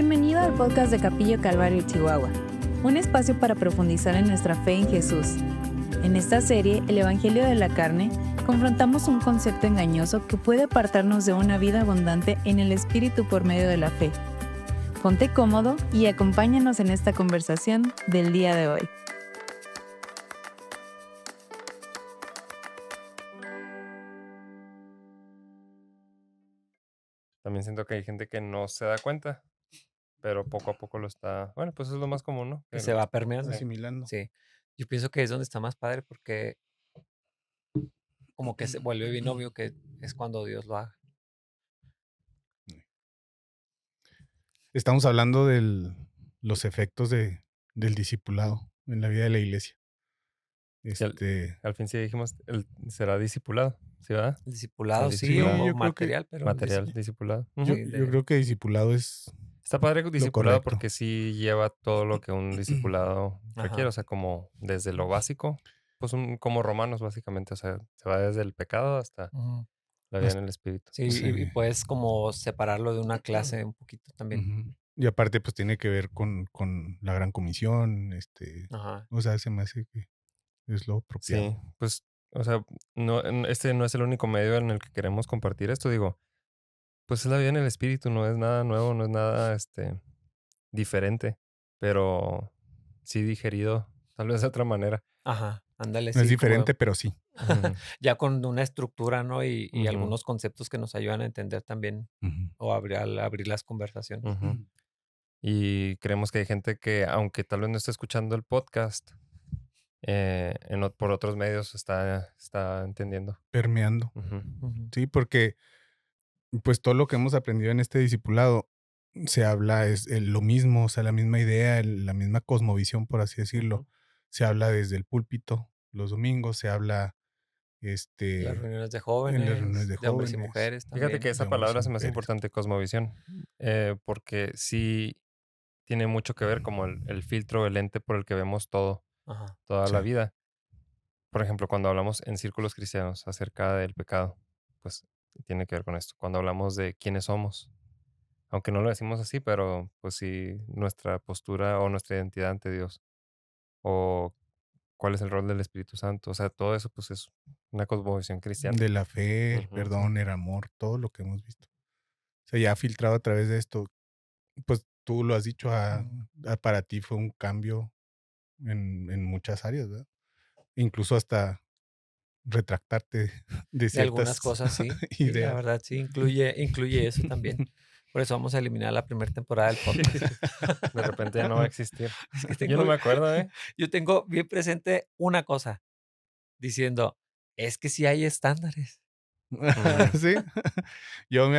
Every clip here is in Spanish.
Bienvenido al podcast de Capillo Calvario Chihuahua, un espacio para profundizar en nuestra fe en Jesús. En esta serie, El Evangelio de la Carne, confrontamos un concepto engañoso que puede apartarnos de una vida abundante en el Espíritu por medio de la fe. Ponte cómodo y acompáñanos en esta conversación del día de hoy. También siento que hay gente que no se da cuenta, pero poco a poco lo está. Bueno, pues es lo más común, ¿no? Que se va permeando. Asimilando. Sí. Yo pienso que es donde está más padre porque como que se vuelve bien obvio que es cuando Dios lo haga. Estamos hablando de los efectos del discipulado en la vida de la iglesia. Sí, al fin sí dijimos, será discipulado, ¿sí, verdad? El discipulado, El sí, discipulado. o yo creo que material, pero Material, discipulado. yo, Sí, yo creo que discipulado es Está padre lo discipulado correcto. porque sí lleva todo lo que un discipulado requiere, Ajá. o sea, como desde lo básico, pues como Romanos básicamente, o sea, se va desde el pecado hasta Ujú. la vida en el espíritu. Sí, Sí. y puedes como separarlo de una clase un poquito también. Ujú. Y aparte, pues tiene que ver con la gran comisión, Ajá. o sea, se me hace que es lo apropiado. Sí, pues, o sea, este no es el único medio en el que queremos compartir esto, digo. Pues es la vida en el espíritu, no es nada nuevo, no es nada, diferente, pero sí digerido, tal vez de otra manera. Ajá, ándale, No es sí, como diferente, pero sí. Ujú, ya con una estructura, ¿no? Y ujú, algunos conceptos que nos ayudan a entender también Ujú. o abrir las conversaciones. ujú. Y creemos que hay gente que, aunque tal vez no esté escuchando el podcast, por otros medios está entendiendo. Permeando. Ujú, Ujú. Sí, porque pues todo lo que hemos aprendido en este discipulado se habla, es lo mismo, o sea, la misma idea, la misma cosmovisión, por así decirlo. Ujú. Se habla desde el púlpito los domingos, se habla Las reuniones de en las reuniones jóvenes, de de hombres y jóvenes, mujeres Fíjate que también. de esa hombres y palabra se me hace mujeres. importante, cosmovisión, porque sí tiene mucho que ver como el filtro, el lente por el que vemos todo, Ajá. toda Sí. la vida. Por ejemplo, cuando hablamos en círculos cristianos acerca del pecado, pues tiene que ver con esto. Cuando hablamos de quiénes somos, aunque no lo decimos así, pero pues sí, nuestra postura o nuestra identidad ante Dios, o cuál es el rol del Espíritu Santo, o sea, todo eso pues es una cosmovisión cristiana. De la fe, el Ujú, Sí. perdón, el amor, todo lo que hemos visto. O sea, ya filtrado a través de esto, pues tú lo has dicho, para ti fue un cambio en muchas áreas, ¿verdad? Incluso hasta retractarte de De algunas ciertas cosas sí, sí, la ideas. verdad sí, incluye eso también. Por eso vamos a eliminar la primera temporada del podcast. De repente ya no va a existir. Es que Yo no tengo me acuerdo, ¿eh? yo tengo bien presente una cosa, diciendo: "Es que sí hay estándares Mm, Sí. Yo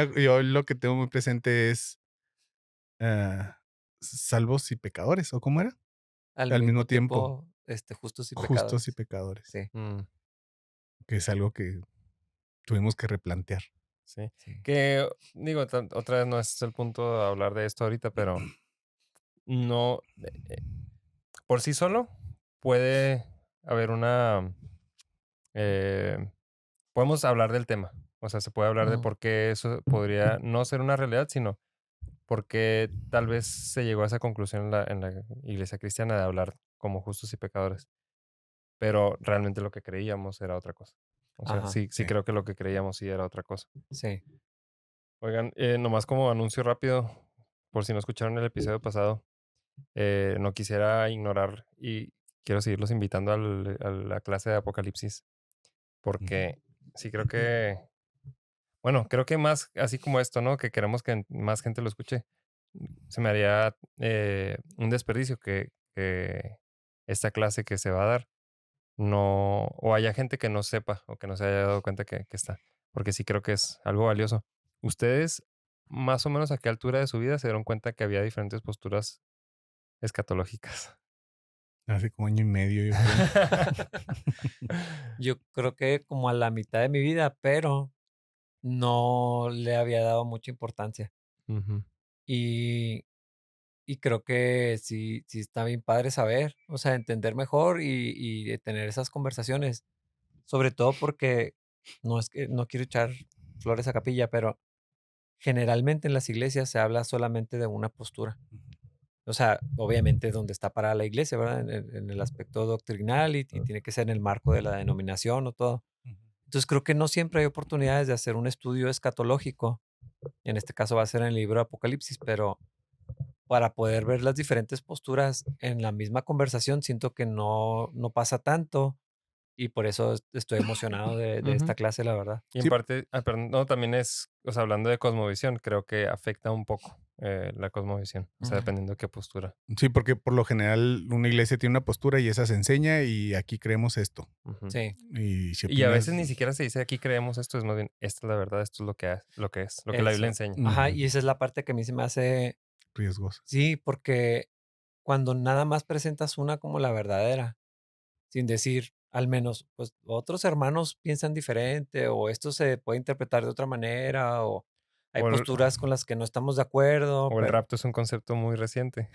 lo que tengo muy presente es, salvos y pecadores, ¿o cómo era? al Al mismo mismo tiempo, tiempo, justos y justos y pecadores". pecadores, Sí, mm, que es algo que tuvimos que replantear. sí. sí. Que digo, otra vez no es el punto de hablar de esto ahorita, pero no, por sí solo puede haber eh, podemos hablar del tema. O sea, se puede hablar de Ujú. por qué eso podría no ser una realidad, sino por qué tal vez se llegó a esa conclusión en la iglesia cristiana de hablar como justos y pecadores. Pero realmente lo que creíamos era otra cosa. O sea, Ajá, sí Sí. creo que lo que creíamos sí era otra cosa. sí. Oigan, nomás como anuncio rápido, por si no escucharon el episodio pasado, no quisiera ignorar y quiero seguirlos invitando a la clase de Apocalipsis, Ujú. porque sí creo que, bueno, creo que más así como esto, ¿no? Que queremos que más gente lo escuche, se me haría un desperdicio que esta clase que se va a dar no, o haya gente que no sepa o que no se haya dado cuenta que está, porque sí creo que es algo valioso. ¿Ustedes más o menos a qué altura de su vida se dieron cuenta que había diferentes posturas escatológicas? Hace como año y medio, yo creo. Yo creo que como a la mitad de mi vida, pero no le había dado mucha importancia. Ujú, Y y creo que sí está bien padre saber, o sea, entender mejor y tener esas conversaciones, sobre todo porque no es que no quiero echar flores a capilla, pero generalmente en las iglesias se habla solamente de una postura. O sea, obviamente donde está parada la iglesia, ¿verdad? En el aspecto doctrinal y tiene que ser en el marco de la denominación o todo. Entonces creo que no siempre hay oportunidades de hacer un estudio escatológico. En este caso va a ser en el libro de Apocalipsis, pero para poder ver las diferentes posturas en la misma conversación, siento que no pasa tanto y por eso estoy emocionado de esta Ujú. clase, la verdad. Y en Sí, parte, perdón, no, también es, o sea, hablando de cosmovisión, creo que afecta un poco la cosmovisión, o sea, Ujú. dependiendo de qué postura. sí, porque por lo general una iglesia tiene una postura y esa se enseña y aquí creemos esto. Ujú. Sí, Y si Y a opinas... veces ni siquiera se dice aquí creemos esto, es más bien, esta es la verdad, esto es lo que la Biblia eso. enseña. Ajá, Ujú, y esa es la parte que a mí se me hace, riesgoso. sí, porque cuando nada más presentas una como la verdadera, sin decir, al menos, pues otros hermanos piensan diferente o esto se puede interpretar de otra manera o hay O el, posturas con las que no estamos de acuerdo, o el rapto es un concepto muy reciente.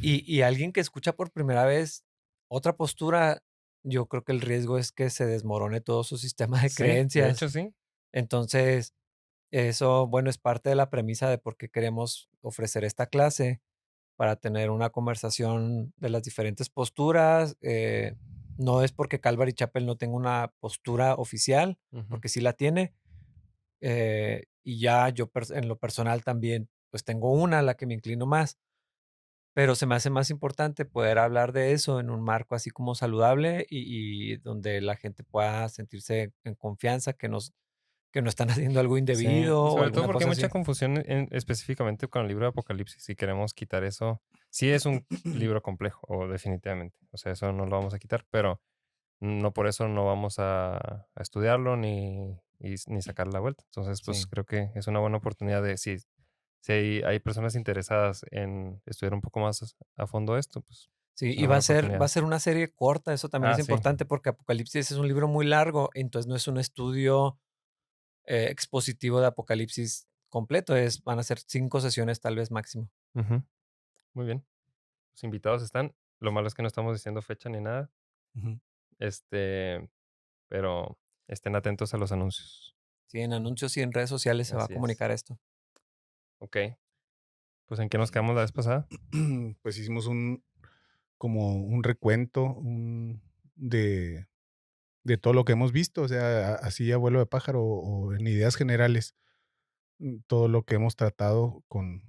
y alguien que escucha por primera vez otra postura, yo creo que el riesgo es que se desmorone todo su sistema de Sí, de creencias. hecho sí. Entonces, eso, bueno, es parte de la premisa de por qué queremos ofrecer esta clase, para tener una conversación de las diferentes posturas. No es porque Calvary Chapel no tenga una postura oficial, Ujú. porque sí la tiene. Y ya yo en lo personal también, pues tengo una a la que me inclino más, pero se me hace más importante poder hablar de eso en un marco así como saludable y donde la gente pueda sentirse en confianza, que no están haciendo algo Sí, indebido y o sobre todo alguna porque hay cosa mucha así. confusión específicamente con el libro de Apocalipsis y queremos quitar eso. Sí es un libro complejo, o definitivamente, o sea, eso no lo vamos a quitar, pero no por eso no vamos a estudiarlo ni sacar la vuelta. Entonces, pues Sí. creo que es una buena oportunidad de si hay personas interesadas en estudiar un poco más a fondo esto, pues Sí, es y una va buena a ser va a oportunidad. ser una serie corta, eso también es Ah, sí. importante, porque Apocalipsis es un libro muy largo, entonces no es un estudio, expositivo de Apocalipsis completo, van a ser 5 sesiones, tal vez, máximo. Ujú. Muy bien. Los invitados están. Lo malo es que no estamos diciendo fecha ni nada. Ujú. Este, pero estén atentos a los anuncios. Sí, en anuncios y en redes sociales se va a Así es. comunicar esto. Ok. Pues ¿en qué nos quedamos la vez pasada? Pues hicimos como un recuento de todo lo que hemos visto, o sea, así a vuelo de pájaro o en ideas generales, todo lo que hemos tratado con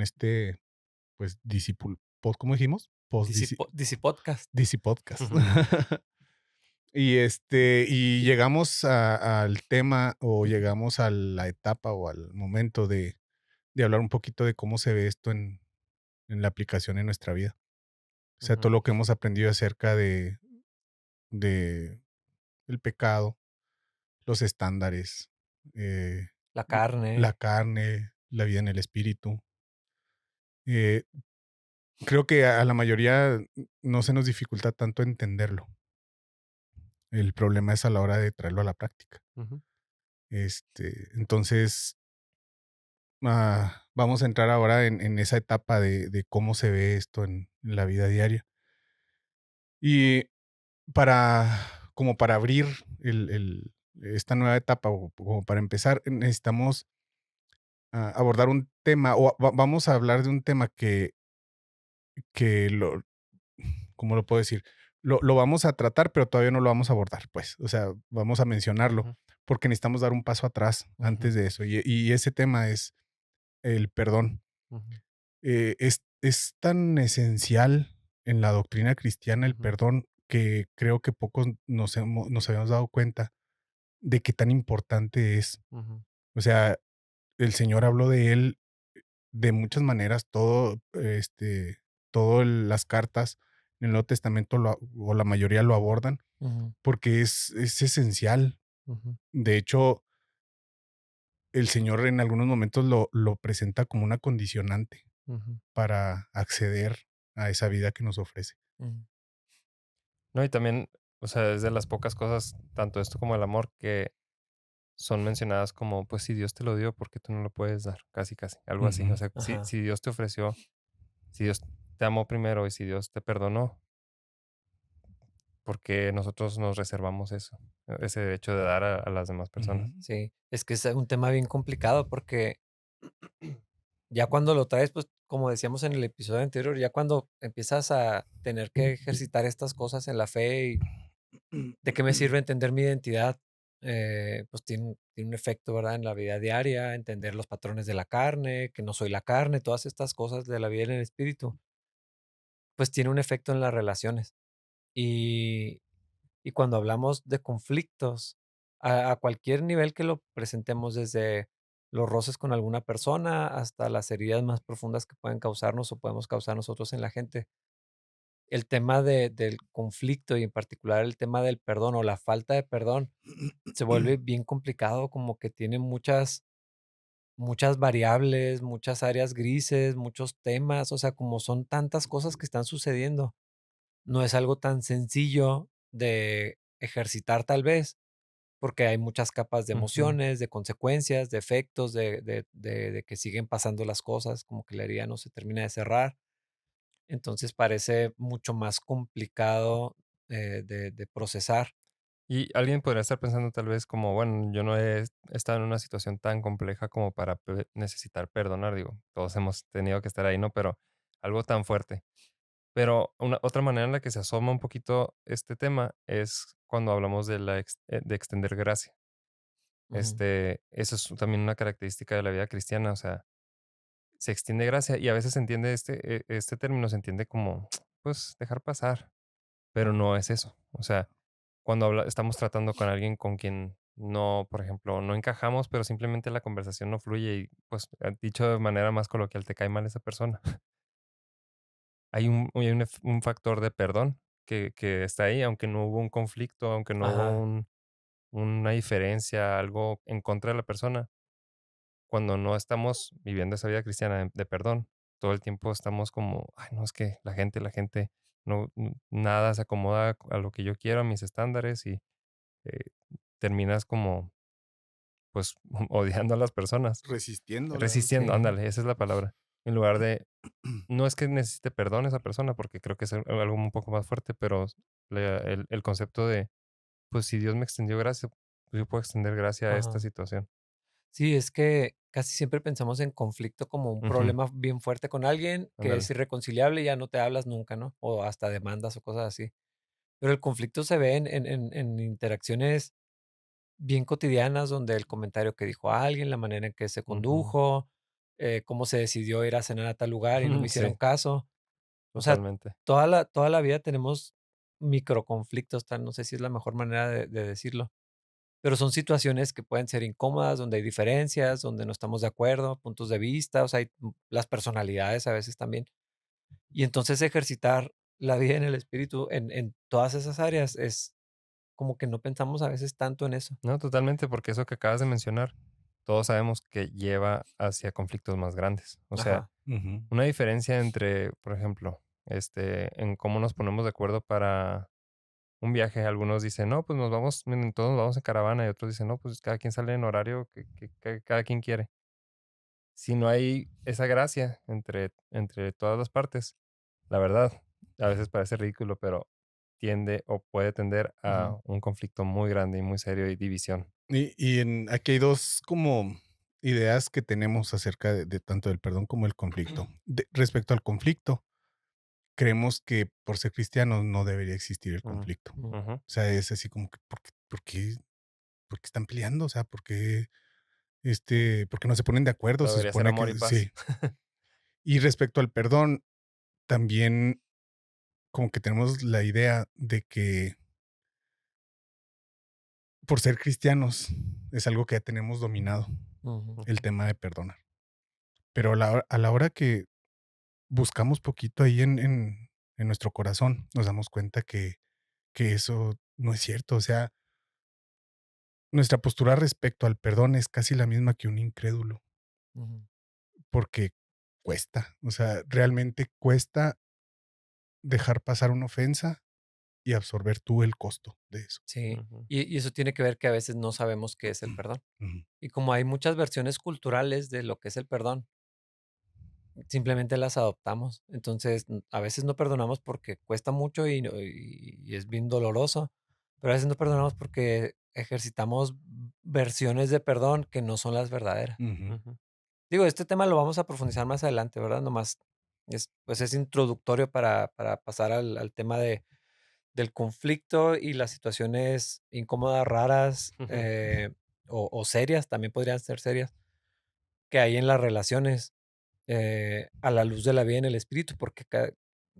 este, pues, ¿cómo dijimos? DC Podcast. Podcast. Y llegamos al tema o llegamos a la etapa o al momento de hablar un poquito de cómo se ve esto en la aplicación en nuestra vida. O sea, todo Ujú, lo que hemos aprendido acerca de el pecado, los estándares, eh, La la carne. carne, la vida en el espíritu. Eh, Creo que a la mayoría no se nos dificulta tanto entenderlo. El problema es a la hora de traerlo a la práctica. ujú, Entonces, vamos a entrar ahora en esa etapa de cómo se ve esto en la vida diaria. Y para, como para abrir esta nueva etapa o como para empezar, necesitamos abordar un tema o vamos a hablar de un tema que ¿cómo lo puedo decir? Lo vamos a tratar, pero todavía no lo vamos a abordar, pues. O sea, vamos a mencionarlo ujú, porque necesitamos dar un paso atrás Ujú, antes de eso. Y ese tema es el perdón. ujú, Es tan esencial en la doctrina cristiana el ujú, perdón que creo que pocos nos habíamos dado cuenta de qué tan importante es. ujú, O sea, el Señor habló de él de muchas maneras, todo las cartas en el Nuevo Testamento o la mayoría lo abordan ujú, porque es esencial. ujú, De hecho, el Señor en algunos momentos lo presenta como una condicionante ujú. para acceder a esa vida que nos ofrece. ujú. No, y también, o sea, es de las pocas cosas, tanto esto como el amor, que son mencionadas como, pues si Dios te lo dio, ¿por qué tú no lo puedes dar? Casi, casi, algo así. O Ujú. sea, Ajá. si Dios te ofreció, si Dios te amó primero y si Dios te perdonó, porque nosotros nos reservamos eso, ese derecho de dar a las demás personas. Ujú. Sí, es que es un tema bien complicado porque ya cuando lo traes, pues, como decíamos en el episodio anterior, ya cuando empiezas a tener que ejercitar estas cosas en la fe y de qué me sirve entender mi identidad, pues tiene un efecto, ¿verdad? En la vida diaria, entender los patrones de la carne, que no soy la carne, todas estas cosas de la vida en el espíritu, pues tiene un efecto en las relaciones. Y, y cuando hablamos de conflictos, a cualquier nivel que lo presentemos, desde los roces con alguna persona hasta las heridas más profundas que pueden causarnos o podemos causar nosotros en la gente, el tema del conflicto y en particular el tema del perdón o la falta de perdón se vuelve bien complicado, como que tiene muchas variables, muchas áreas grises, muchos temas, o sea, como son tantas cosas que están sucediendo, no es algo tan sencillo de ejercitar tal vez, porque hay muchas capas de Ujú. emociones, de consecuencias, de efectos, de que siguen pasando las cosas, como que la herida no se termina de cerrar. Entonces parece mucho más complicado de procesar. Y alguien podría estar pensando tal vez como, bueno, yo no he estado en una situación tan compleja como para necesitar perdonar, digo, todos hemos tenido que estar ahí, ¿no? Pero algo tan fuerte. Pero una otra manera en la que se asoma un poquito este tema es cuando hablamos de de extender gracia. Ujú, Eso es también una característica de la vida cristiana, o sea, se extiende gracia y a veces se entiende este término se entiende como, pues, dejar pasar, pero no es eso. O sea, cuando estamos tratando con alguien con quien no, por ejemplo, no encajamos, pero simplemente la conversación no fluye y, pues, dicho de manera más coloquial, te cae mal esa persona. Un factor de perdón que está ahí, aunque no hubo un conflicto, aunque no hubo ajá, una diferencia, algo en contra de la persona. Cuando no estamos viviendo esa vida cristiana de perdón, todo el tiempo estamos como, ay, no, es que la gente no, nada se acomoda a lo que yo quiero, a mis estándares y eh, terminas como, pues, odiando a las personas, Resistiéndolas. resistiendo, sí, ándale, esa es la palabra. En lugar de, no es que necesite perdón esa persona, porque creo que es algo un poco más fuerte, pero el concepto de, pues, si Dios me extendió gracia, pues yo puedo extender gracia a esta ajá. situación. Sí, es que casi siempre pensamos en conflicto como un Ujú, problema bien fuerte con alguien que es ándale. irreconciliable y ya no te hablas nunca, ¿no? O hasta demandas o cosas así. Pero el conflicto se ve en interacciones bien cotidianas, donde el comentario que dijo alguien, la manera en que se Ujú. condujo, cómo se decidió ir a cenar a tal lugar y no me hicieron Sí, caso. O sea, totalmente. toda la vida tenemos microconflictos, tal, no sé si es la mejor manera de decirlo, pero son situaciones que pueden ser incómodas, donde hay diferencias, donde no estamos de acuerdo, puntos de vista, o sea, hay las personalidades a veces también. Y entonces ejercitar la vida en el espíritu en todas esas áreas es como que no pensamos a veces tanto en eso. No, totalmente, porque eso que acabas de mencionar, todos sabemos que lleva hacia conflictos más grandes. O sea, Ajá. Ujú. una diferencia entre, por ejemplo, en cómo nos ponemos de acuerdo para un viaje. Algunos dicen, no, pues nos vamos, miren, todos nos vamos en caravana, y otros dicen, no, pues cada quien sale en horario que cada quien quiere. Si no hay esa gracia entre todas las partes, la verdad, a veces parece ridículo, pero tiende o puede tender Ujú, a un conflicto muy grande y muy serio y división. Aquí hay dos como ideas que tenemos acerca de tanto del perdón como el conflicto. Respecto al conflicto, creemos que por ser cristianos no debería existir el Mm, conflicto. ujú, ujú. O sea, es así como que, ¿por qué están peleando? O sea, ¿por qué no se ponen de acuerdo? Todo Se debería ser supone amor y que paz. sí. Y respecto al perdón, también como que tenemos la idea de que por ser cristianos es algo que ya tenemos dominado, ujú, el Ujú. tema de perdonar. Pero a la hora que buscamos poquito ahí en nuestro corazón, nos damos cuenta que eso no es cierto. O sea, nuestra postura respecto al perdón es casi la misma que un incrédulo, ujú. porque cuesta. O sea, realmente cuesta dejar pasar una ofensa y absorber tú el costo de eso. Sí, Ujú. y eso tiene que ver que a veces no sabemos qué es el perdón. Ujú. Y como hay muchas versiones culturales de lo que es el perdón, simplemente las adoptamos. Entonces, a veces no perdonamos porque cuesta mucho y es bien doloroso, pero a veces no perdonamos porque ejercitamos versiones de perdón que no son las verdaderas. Ujú. Ujú. Digo, este tema lo vamos a profundizar más adelante, ¿verdad? Nomás es introductorio para pasar al tema del conflicto y las situaciones incómodas, raras o serias, también podrían ser serias, que hay en las relaciones a la luz de la vida en el espíritu, porque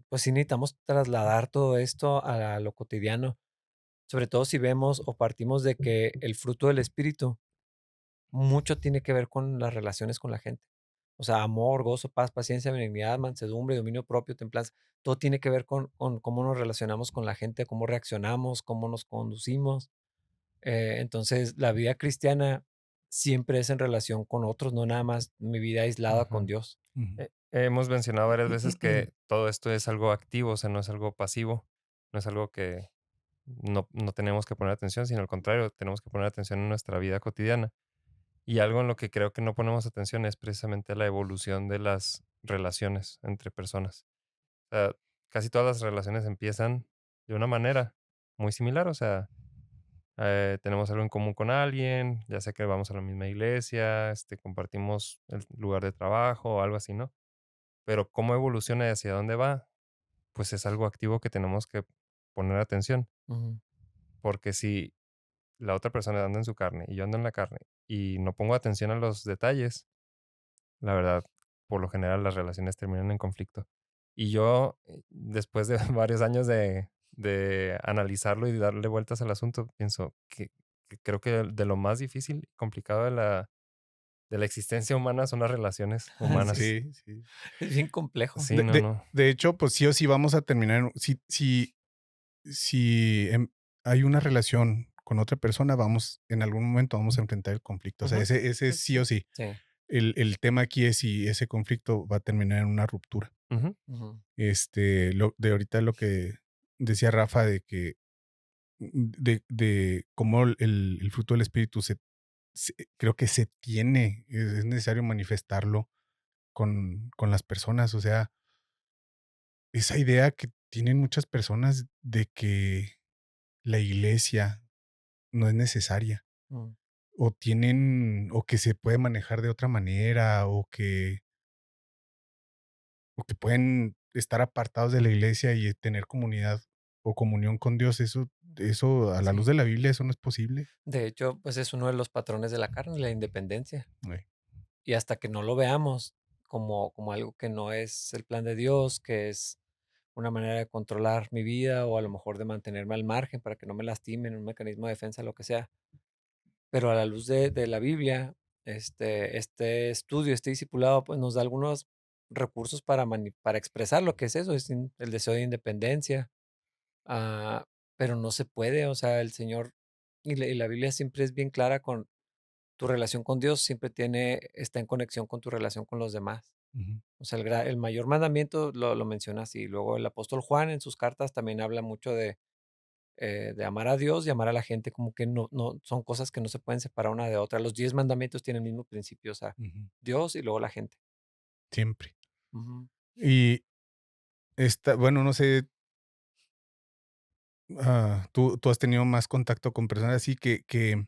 pues sí necesitamos trasladar todo esto a lo cotidiano, sobre todo si vemos o partimos de que el fruto del espíritu mucho tiene que ver con las relaciones con la gente. O sea, amor, gozo, paz, paciencia, benignidad, mansedumbre, dominio propio, templanza. Todo tiene que ver con cómo nos relacionamos con la gente, cómo reaccionamos, cómo nos conducimos. Entonces, la vida cristiana siempre es en relación con otros, no nada más mi vida aislada con Ujú. Dios. Ujú. Hemos mencionado varias veces que todo esto es algo activo, o sea, no es algo pasivo, no es algo que no tenemos que poner atención, sino al contrario, tenemos que poner atención en nuestra vida cotidiana. Y algo en lo que creo que no ponemos atención es precisamente la evolución de las relaciones entre personas. O sea, casi todas las relaciones empiezan de una manera muy similar, o sea, tenemos algo en común con alguien, ya sea que vamos a la misma iglesia, compartimos el lugar de trabajo o algo así, ¿no? Pero cómo evoluciona y hacia dónde va, pues es algo activo que tenemos que poner atención, Ujú, porque si la otra persona anda en su carne y yo ando en la carne y no pongo atención a los detalles, la verdad, por lo general las relaciones terminan en conflicto. Y yo, después de varios años de analizarlo y darle vueltas al asunto, pienso que creo que de lo más difícil y complicado de la existencia humana son las relaciones sí, humanas. Sí, sí. es bien complejo. Sí, no, no. De hecho, pues sí o sí vamos a terminar. Si hay una relación con otra persona, en algún momento vamos a enfrentar el conflicto. O sea, Ujú. ese es Sí, sí, sí sí. o sí. Sí. El tema aquí es si ese conflicto va a terminar en una ruptura. Ujú, Ujú, De ahorita lo que decía Rafa de que de cómo el fruto del espíritu creo que se tiene, es necesario manifestarlo con las personas. O sea, esa idea que tienen muchas personas de que la iglesia no es necesaria, mm, o que se puede manejar de otra manera, o que pueden estar apartados de la iglesia y tener comunidad o comunión con Dios. Eso a la luz sí. de la Biblia, eso no es posible. De hecho, pues es uno de los patrones de la carne, la independencia. Güey. Y hasta que no lo veamos como algo que no es el plan de Dios, que es una manera de controlar mi vida o a lo mejor de mantenerme al margen para que no me lastimen, un mecanismo de defensa, lo que sea. Pero a la luz de la Biblia, este estudio, este discipulado, pues nos da algunos recursos para expresar lo que es eso, el deseo de independencia. Ah, pero no se puede, o sea, el Señor y la Biblia siempre es bien clara con tu relación con Dios, siempre está en conexión con tu relación con los demás. Ujú, O sea, el mayor mandamiento lo menciona así. Luego el apóstol Juan en sus cartas también habla mucho de amar a Dios y amar a la gente, como que no son cosas que no se pueden separar una de otra. Los 10 mandamientos tienen el mismo principio, o sea, ujú. Dios y luego la gente. Siempre. Ujú, Y bueno, no sé, tú has tenido más contacto con personas así que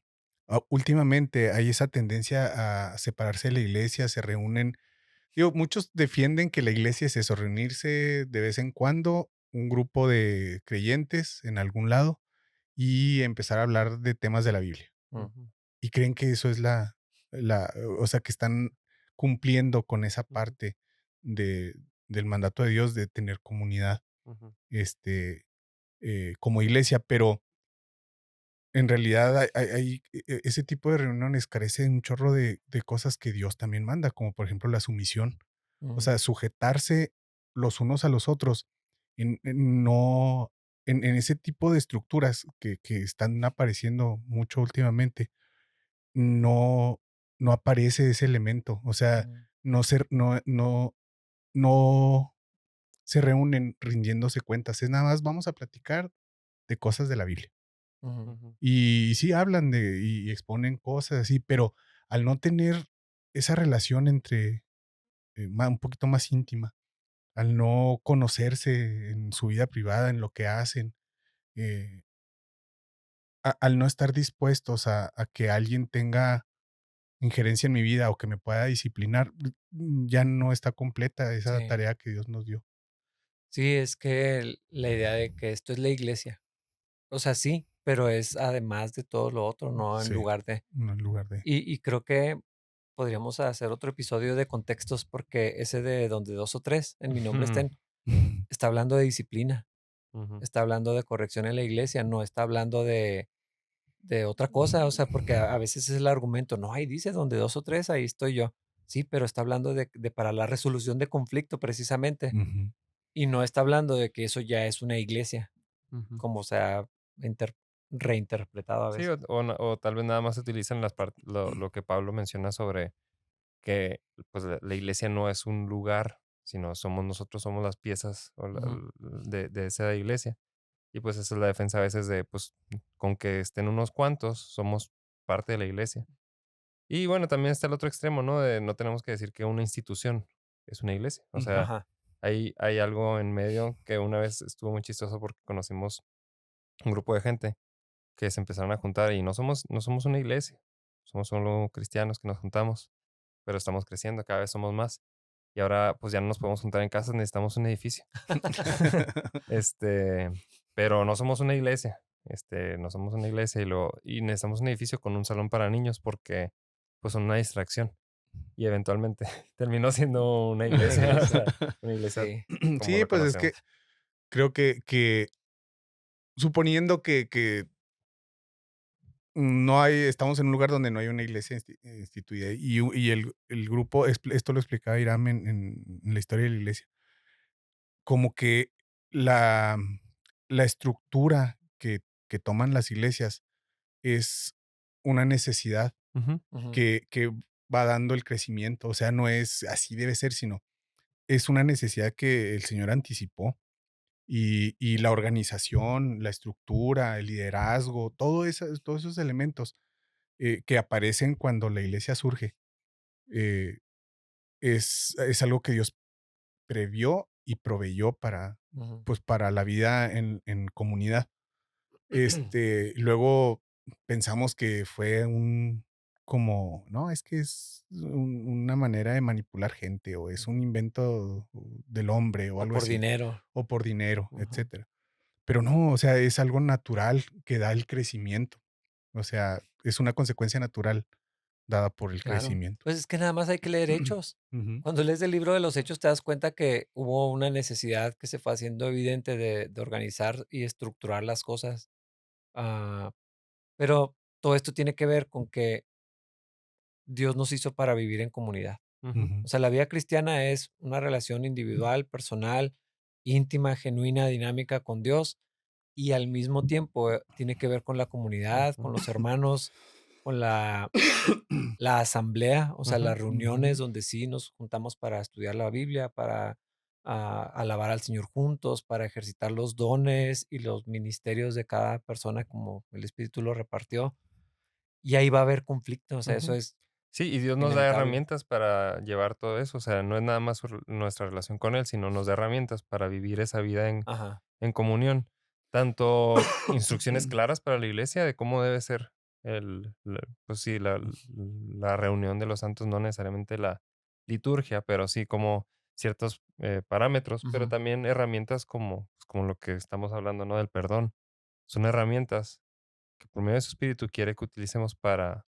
últimamente hay esa tendencia a separarse de la iglesia, se reúnen. Digo, muchos defienden que la iglesia es eso, reunirse de vez en cuando, un grupo de creyentes en algún lado y empezar a hablar de temas de la Biblia. mm, ujú, Y creen que eso es o sea, que están cumpliendo con esa ujú, parte de, del mandato de Dios de tener comunidad, ujú, este, como iglesia, pero en realidad ese tipo de reuniones carecen un chorro de cosas que Dios también manda, como por ejemplo la sumisión. O mm, sea, sujetarse los unos a los otros no en ese tipo de estructuras que están apareciendo mucho últimamente, no, no aparece ese elemento. O sea, mm, no se reúnen rindiéndose cuentas. Es nada más vamos a platicar de cosas de la Biblia. ujú, ujú. Y sí hablan y exponen cosas así, pero al no tener esa relación un poquito más íntima, al no conocerse en su vida privada, en lo que hacen, eh, al no estar dispuestos a que alguien tenga injerencia en mi vida o que me pueda disciplinar, ya no está completa esa Sí. tarea que Dios nos dio. Sí, es que la idea de que esto es la iglesia. O sea, sí, pero es además de todo lo otro, no en Sí, lugar de. no en lugar de. Y creo que podríamos hacer otro episodio de contextos, porque ese de donde dos o tres en mi nombre Ujú, estén, está hablando de disciplina, ujú. está hablando de corrección en la iglesia, no está hablando de otra cosa. O sea, porque a veces es el argumento, no, ahí dice donde dos o tres, ahí estoy yo. Sí, pero está hablando de para la resolución de conflicto precisamente, Ujú. y no está hablando de que eso ya es una iglesia, Ujú. como se ha inter- reinterpretado a Sí, veces. o tal vez nada más se utilizan lo que Pablo menciona sobre que pues la iglesia no es un lugar, sino somos nosotros, somos las piezas Ujú, de esa iglesia. Y pues esa es la defensa a veces de, pues, con que estén unos cuantos, somos parte de la iglesia. Y bueno, también está el otro extremo, ¿no? De no tenemos que decir que una institución es una iglesia. O Ujú. sea, ajá. hay algo en medio que una vez estuvo muy chistoso porque conocimos un grupo de gente que se empezaron a juntar y no somos una iglesia, somos solo cristianos que nos juntamos, pero estamos creciendo, cada vez somos más. Y ahora pues ya no nos podemos juntar en casa, necesitamos un edificio. Este, pero no somos una iglesia, no somos una iglesia y necesitamos un edificio con un salón para niños porque pues son una distracción y eventualmente terminó siendo una Una iglesia, o iglesia. sea, una iglesia Sí. como Sí, la pues es que conocemos. creo que suponiendo que no hay, estamos en un lugar donde no hay una iglesia instituida y el grupo, esto lo explicaba Iram en la historia de la iglesia, como que la, la estructura que toman las iglesias es una necesidad Ujú, Ujú, que va dando el crecimiento, o sea, no es así debe ser, sino es una necesidad que el Señor anticipó y la organización, la estructura, el liderazgo, todos esos elementos que aparecen cuando la iglesia surge, eh, es algo que Dios previó y proveyó para, ujú. pues, para la vida en comunidad. Luego pensamos que fue como, no, es que es una manera de manipular gente o es un Ujú. invento del hombre o O algo por así, dinero. o por dinero, Ujú. etcétera. Pero no, o sea, es algo natural que da el crecimiento. O sea, es una consecuencia natural dada por el Claro. crecimiento. Pues es que nada más hay que leer Hechos. Ujú, Cuando lees el libro de los Hechos te das cuenta que hubo una necesidad que se fue haciendo evidente de organizar y estructurar las cosas. Ah, pero todo esto tiene que ver con que Dios nos hizo para vivir en comunidad. ujú, ujú, O sea, la vida cristiana es una relación individual, personal, íntima, genuina, dinámica con Dios, y al mismo tiempo tiene que ver con la comunidad, ujú, con los hermanos, con la asamblea, o sea, ujú, las ujú, reuniones donde sí nos juntamos para estudiar la Biblia, para alabar al Señor juntos, para ejercitar los dones y los ministerios de cada persona como el Espíritu lo repartió. Y ahí va a haber conflicto, o sea, eso ujú. es Sí, y Dios nos da inevitable. herramientas para llevar todo eso, o sea, no es nada más nuestra relación con Él, sino nos da herramientas para vivir esa vida Ajá. en comunión. Tanto instrucciones claras para la iglesia de cómo debe ser pues sí, la reunión de los santos, no necesariamente la liturgia, pero sí como ciertos parámetros, pero Ujú. también herramientas como lo que estamos hablando, ¿no? Del perdón. Son herramientas que por medio de su espíritu quiere que utilicemos para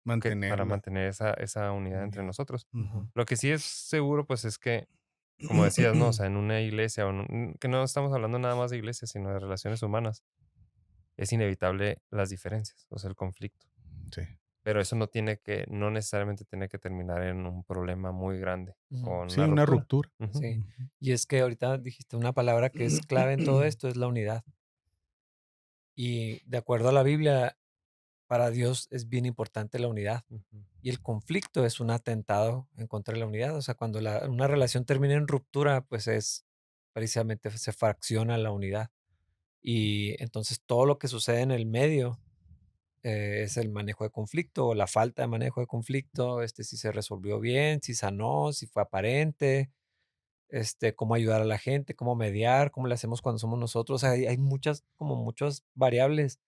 mantener la mantener esa unidad entre comunidad. nosotros. Ujú. Ujú. Lo que sí es seguro, pues, es que, como decías, ¿no? O sea, en una iglesia, o que no estamos hablando nada más de iglesias, sino de relaciones humanas, es inevitable las diferencias, o sea, el conflicto. Sí. Pero eso no necesariamente tiene que terminar en un problema muy grande Ujú. o en Sí, una una ruptura. ruptura. Ujú, Sí. Ujú. Y es que ahorita dijiste una palabra que es clave en todo esto, es la unidad. Y de acuerdo a la Biblia, para Dios es bien importante la unidad. ujú, Y el conflicto es un atentado en contra de la unidad. O sea, cuando una relación termina en ruptura, pues es precisamente se fracciona la unidad. Y entonces todo lo que sucede en el medio es el manejo de conflicto o la falta de manejo de conflicto, si se resolvió bien, si sanó, si fue aparente, cómo ayudar a la gente, cómo mediar, cómo le hacemos cuando somos nosotros. O sea, hay muchas, como muchas variables,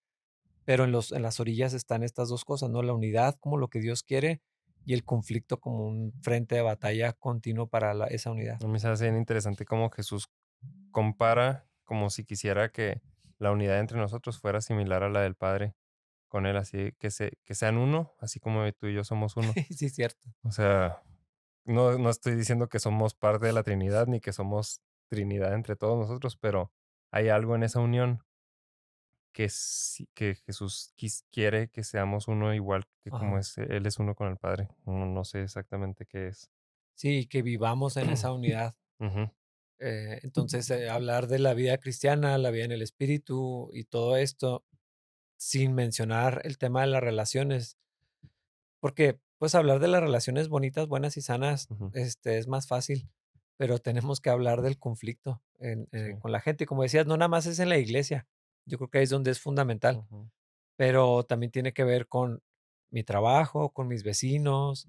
pero en las orillas están estas dos cosas, ¿no? La unidad como lo que Dios quiere y el conflicto como un frente de batalla continuo para esa unidad. A mí se hace bien interesante cómo Jesús compara como si quisiera que la unidad entre nosotros fuera similar a la del Padre con Él, así que sean uno, así como tú y yo somos uno. Sí, es cierto. O sea, no estoy diciendo que somos parte de la Trinidad ni que somos Trinidad entre todos nosotros, pero hay algo en esa unión que Jesús quiere que seamos uno igual que como Ajá. es, Él es uno con el Padre. No sé exactamente qué es. Sí, que vivamos en esa unidad. Ujú, Entonces, hablar de la vida cristiana, la vida en el espíritu y todo esto, sin mencionar el tema de las relaciones, porque pues hablar de las relaciones bonitas, buenas y sanas, ujú, es más fácil, pero tenemos que hablar del conflicto sí, con la gente. Y como decías, no nada más es en la iglesia, yo creo que ahí es donde es fundamental, ujú, pero también tiene que ver con mi trabajo, con mis vecinos,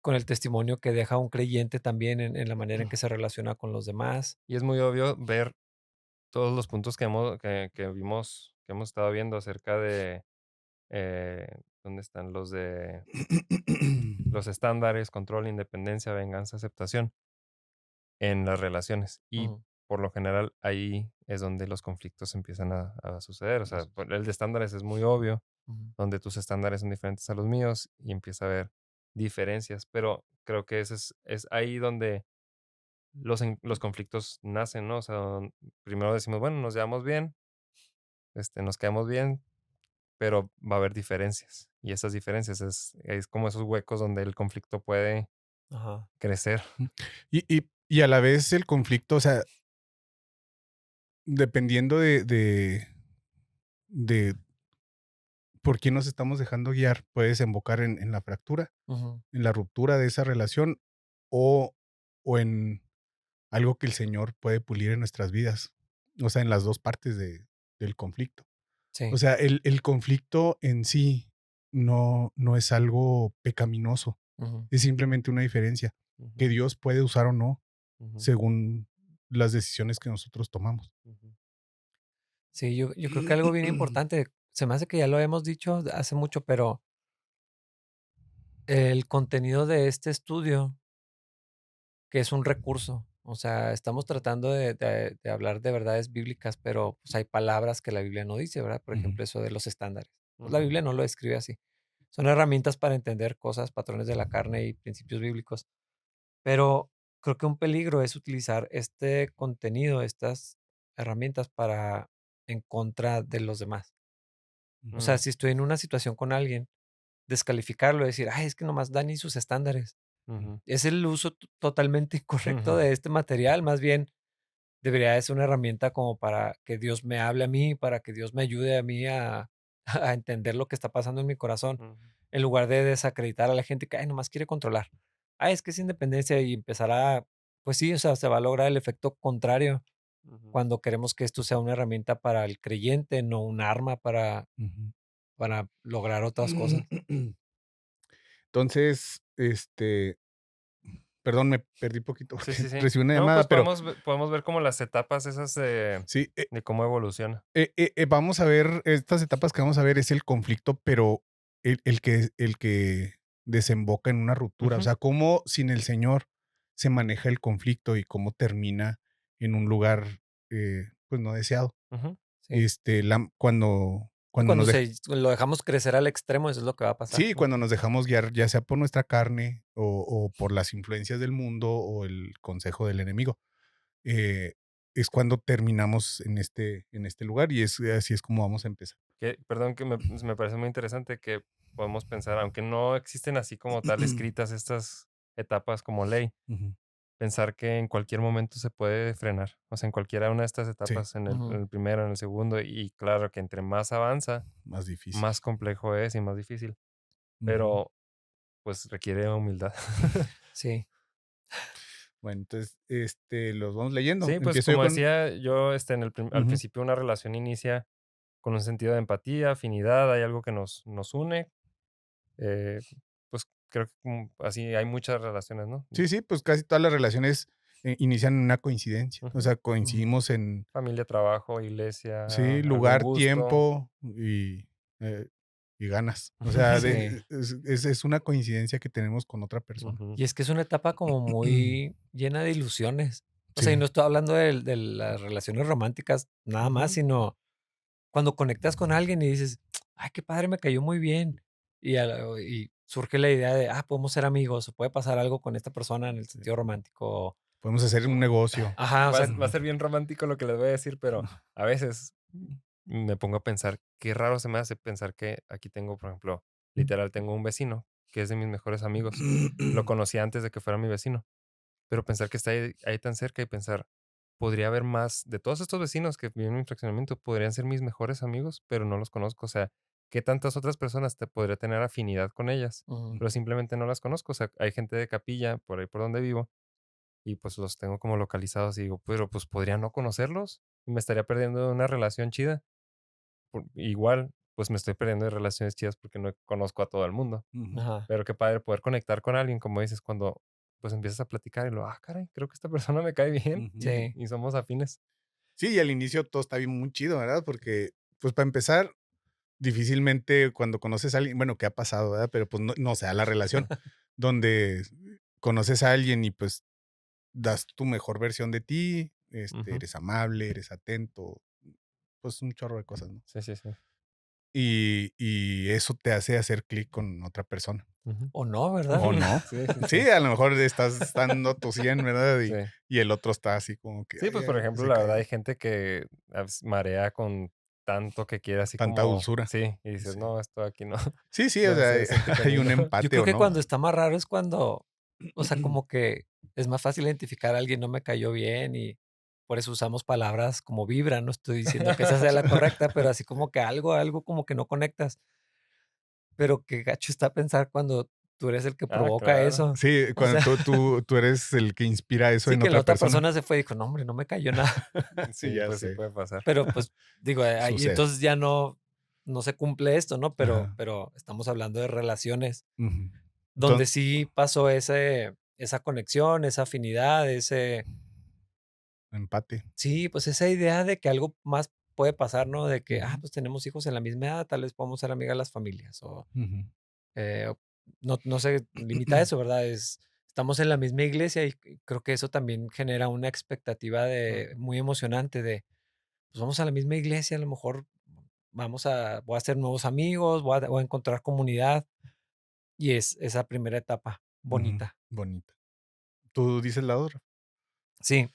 con el testimonio que deja un creyente también en la manera en que se relaciona con los demás. Y es muy obvio ver todos los puntos que vimos, que hemos estado viendo acerca de, eh, ¿dónde están los estándares, control, independencia, venganza, aceptación en las relaciones? Y Ujú, por lo general ahí es donde los conflictos empiezan a suceder. O sea, el de estándares es muy obvio, ujú. donde tus estándares son diferentes a los míos y empieza a haber diferencias, pero creo que ese es ahí donde los conflictos nacen, ¿no? O sea, primero decimos, bueno, nos llevamos bien, nos quedamos bien, pero va a haber diferencias. Y esas diferencias es como esos huecos donde el conflicto puede Ajá. crecer. Y a la vez el conflicto, o sea, dependiendo de por quién nos estamos dejando guiar, puede desembocar en la fractura, Ujú. en la ruptura de esa relación o, o en algo que el Señor puede pulir en nuestras vidas. O sea, en las dos partes del conflicto. O Sí. sea, el conflicto en sí no es algo pecaminoso, Ujú, es simplemente una diferencia que Ujú, Dios puede usar o no ujú, según las decisiones que nosotros tomamos. ujú, sí, yo creo que algo bien importante, se me hace que ya lo hemos dicho hace mucho, pero el contenido de este estudio, que es un recurso, o sea, estamos tratando de hablar de verdades bíblicas, pero, pues, hay palabras que la Biblia no dice, ¿verdad? Por Ujú. ejemplo, eso de los estándares. Pues, la ujú, Biblia no lo describe así. Son herramientas para entender cosas, patrones de la carne y principios bíblicos, pero creo que un peligro es utilizar este contenido, estas herramientas para en contra de los demás. O sea, mm, si estoy en una situación con alguien, descalificarlo, decir: "Ay, es que nomás Dani y sus estándares". ujú, Es el uso totalmente incorrecto ujú, de este material, más bien debería de ser una herramienta como para que Dios me hable a mí, para que Dios me ayude a mí a a entender lo que está pasando en mi corazón, ujú, en lugar de desacreditar a la gente que, ay, nomás quiere controlar. Ay, es que es independencia y empezar a, pues sí, o sea, se va a lograr el efecto contrario ujú. cuando queremos que esto sea una herramienta para el creyente, no un arma Ujú. para lograr otras cosas. Entonces, perdón, me perdí poquito Sí, porque sí, sí. recibí una No, llamada, pues pero podemos ver como las etapas esas sí, de cómo evoluciona. vamos a ver, estas etapas que vamos a ver es el conflicto, pero el que desemboca en una ruptura, o Ujú, sea, cómo sin el Señor se maneja el conflicto y cómo termina en un lugar, pues, no deseado. ujú, Sí. Cuando Y cuando cuando nos lo dejamos crecer al extremo, eso es lo que va a pasar. sí, cuando nos dejamos guiar, ya sea por nuestra carne o por las influencias del mundo o el consejo del enemigo, eh, es cuando terminamos en este lugar y así es como vamos a empezar. Perdón, que me parece muy interesante que podemos pensar, aunque no existen así como tal escritas estas etapas como ley, Ujú. pensar que en cualquier momento se puede frenar. O sea, en cualquiera una de estas Sí, etapas, en Ujú. el primero, en el segundo, y claro que entre más avanza, más difícil. más complejo es y más difícil, Ujú. pero pues requiere humildad. Sí. Bueno, entonces, los vamos leyendo. Sí, pues Empiezo yo como con decía yo, al ujú, principio una relación inicia con un sentido de empatía, afinidad, hay algo que nos une. Eh, pues creo que así hay muchas relaciones, ¿no? Sí, pues casi todas las relaciones inician en una coincidencia. O Ujú. sea, coincidimos en, Familia, trabajo, iglesia, sí, algún lugar, gusto. tiempo eh, y ganas. O sea, Sí. es una coincidencia que tenemos con otra persona. Ujú. Y es que es una etapa como muy llena de ilusiones. O sea, y Sí. no estoy hablando de las relaciones románticas nada más, Ujú. sino cuando conectas con alguien y dices, ay, qué padre, me cayó muy bien. Y surge la idea de, podemos ser amigos, o puede pasar algo con esta persona en el Sí. sentido romántico. Podemos hacer un negocio. Ajá, o Va, sea, va a ser bien romántico lo que les voy a decir, pero a veces me pongo a pensar, qué raro se me hace pensar que aquí tengo, por ejemplo, literal, tengo un vecino que es de mis mejores amigos. Lo conocí antes de que fuera mi vecino, pero pensar que está ahí tan cerca y pensar, podría haber más de todos estos vecinos que viven en mi fraccionamiento, podrían ser mis mejores amigos, pero no los conozco. O sea, ¿qué tantas otras personas te podría tener afinidad con ellas? ujú, Pero simplemente no las conozco. O sea, hay gente de Capilla por ahí por donde vivo y pues los tengo como localizados y digo, pero pues podría no conocerlos y me estaría perdiendo de una relación chida. Igual, pues me estoy perdiendo de relaciones chidas porque no conozco a todo el mundo. Ujú. ajá, Pero qué padre poder conectar con alguien, como dices, cuando pues empiezas a platicar y caray, creo que esta persona me cae bien Ujú. sí, y somos afines. Sí, y al inicio todo está bien muy chido, ¿verdad? Porque, pues para empezar, difícilmente cuando conoces a alguien, bueno, ¿qué ha pasado, verdad? Pero pues no se da la relación donde conoces a alguien y pues das tu mejor versión de ti, Ujú. eres amable, eres atento, pues un chorro de cosas, ¿no? Sí, sí, sí. Y eso te hace hacer clic con otra persona. Ujú. o no, ¿verdad? ¿O no? Sí, sí, Sí, sí. a lo mejor estás dando tu 100, ¿verdad? Sí. Y el otro está así como que, Sí, ay, pues, por ay, ejemplo, se la verdad cayó. hay gente que marea con tanto que quiere, así Tanta como dulzura. sí, y dices: Sí. "No, esto aquí no Sí, sí, o no sea, se siente tan hay un lindo". Yo empate creo o que no. cuando está más raro es cuando, o sea, como que es más fácil identificar a alguien, no me cayó bien y por eso usamos palabras como vibra, no estoy diciendo que esa sea la correcta, pero así como que algo como que no conectas. Pero qué gacho está pensar cuando tú eres el que Ah, provoca claro. eso. Sí, O sea, cuando tú eres el que inspira eso sí en que la otra otra persona. persona se fue y dijo: "No, hombre, no me cayó nada". Sí, Ya pues sí sé, puede pasar. Pero, pues, digo, ahí sucede. entonces ya no se cumple esto, ¿no? Pero Ajá. pero estamos hablando de relaciones Ujú. donde Enton sí pasó esa conexión, esa afinidad, ese empate. sí, pues, esa idea de que algo más puede pasar, ¿no? De que, Ujú, pues, tenemos hijos en la misma edad, tal vez podemos ser amigas las familias, o, ujú. eh, no se limita a eso, ¿verdad? Estamos en la misma iglesia y creo que eso también genera una expectativa de Ujú. muy emocionante de, pues, vamos a la misma iglesia, a lo mejor voy a hacer nuevos amigos, voy a encontrar comunidad, y es esa primera etapa Ujú, bonita. bonita. ¿Tú dices la otra? Sí,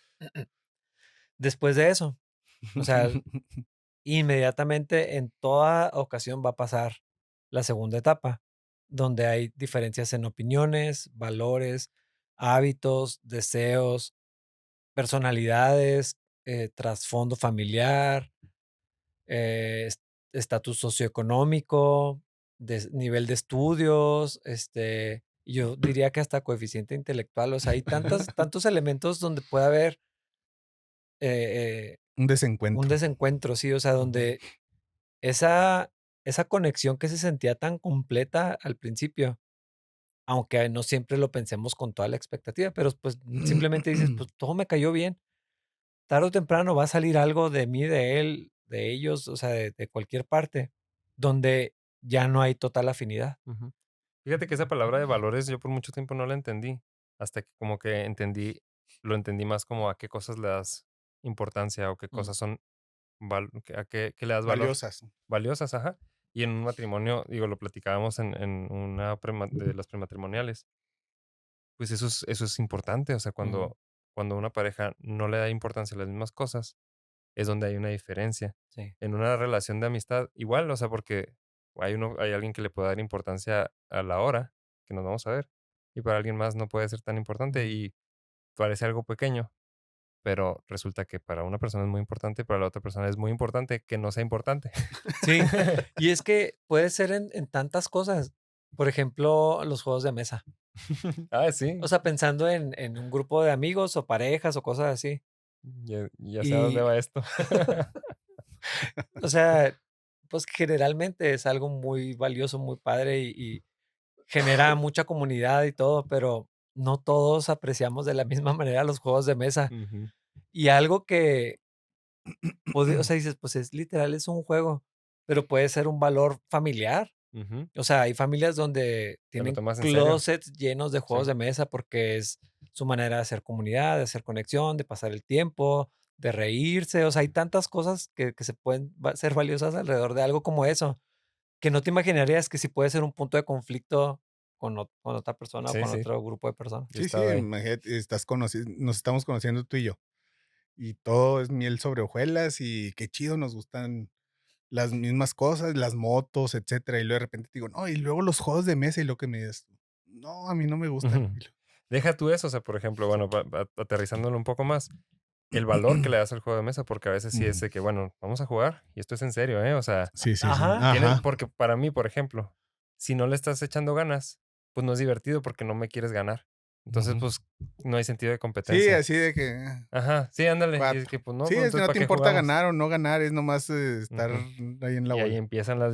después de eso, o sea, inmediatamente en toda ocasión va a pasar la segunda etapa, donde hay diferencias en opiniones, valores, hábitos, deseos, personalidades, trasfondo familiar, estatus socioeconómico, nivel de estudios, yo diría que hasta coeficiente intelectual. O sea, hay tantos elementos donde puede haber Un un desencuentro. desencuentro, sí, o sea, Ujú. donde esa conexión que se sentía tan completa al principio, aunque no siempre lo pensemos con toda la expectativa, pero pues simplemente dices, pues todo me cayó bien. Tarde o temprano va a salir algo de mí, de él, de ellos, o sea, de cualquier parte, donde ya no hay total afinidad. Ujú. Fíjate que esa palabra de valores yo por mucho tiempo no la entendí, hasta que como que lo entendí más como a qué cosas le das importancia o qué Mm, cosas son a qué le das valor. Valiosas. Valiosas, ajá. Y en un matrimonio, digo, lo platicábamos en una de las prematrimoniales, pues eso es importante, o sea, ujú, cuando una pareja no le da importancia a las mismas cosas, es donde hay una diferencia. sí. En una relación de amistad, igual, o sea, porque hay alguien que le puede dar importancia a la hora que nos vamos a ver, y para alguien más no puede ser tan importante Ujú. y parece algo pequeño, pero resulta que para una persona es muy importante, para la otra persona es muy importante que no sea importante. Sí, y es que puede ser en tantas cosas. Por ejemplo, los juegos de mesa. Ah, O sí, sea, pensando en un grupo de amigos o parejas o cosas así. ya sé a dónde Y, va esto. o sea, pues generalmente es algo muy valioso, muy padre y genera mucha comunidad y todo, pero no todos apreciamos de la misma manera los juegos de mesa. Ujú, Y algo que, o sea, dices, pues es literal, es un juego, pero puede ser un valor familiar. ujú. O sea, hay familias donde ¿Te lo tienen tomas en serio? closets llenos de Sí. juegos de mesa porque es su manera de hacer comunidad, de hacer conexión, de pasar el tiempo, de reírse. O sea, hay tantas cosas que se pueden ser valiosas alrededor de algo como eso, que no te imaginarías que sí puede ser un punto de conflicto con otra persona o Sí, con sí, otro grupo de personas. yo he Sí, sí, estado ahí. imagínate, nos estamos conociendo tú y yo. Y todo es miel sobre hojuelas y qué chido, nos gustan las mismas cosas, las motos, etcétera. Y luego de repente te digo, no, y luego los juegos de mesa y lo que me dices, no, a mí no me gustan. Ujú. Deja tú eso, o sea, por ejemplo, bueno, aterrizándolo un poco más, el valor que le das al juego de mesa, porque a veces sí es Ujú. de que, bueno, vamos a jugar y esto es en serio, ¿eh? O sea, Sí, sí, sí. Ajá. Ajá. porque para mí, por ejemplo, si no le estás echando ganas, pues no es divertido porque no me quieres ganar. Entonces, Ujú. pues no hay sentido de Sí, competencia. así de que Ajá, sí, ándale. Y es cuatro. que, pues no, Sí, pues es que entonces, no ¿para te qué importa jugamos? ganar o no ganar, es nomás estar Ujú. ahí en la Y ahí bola. empiezan las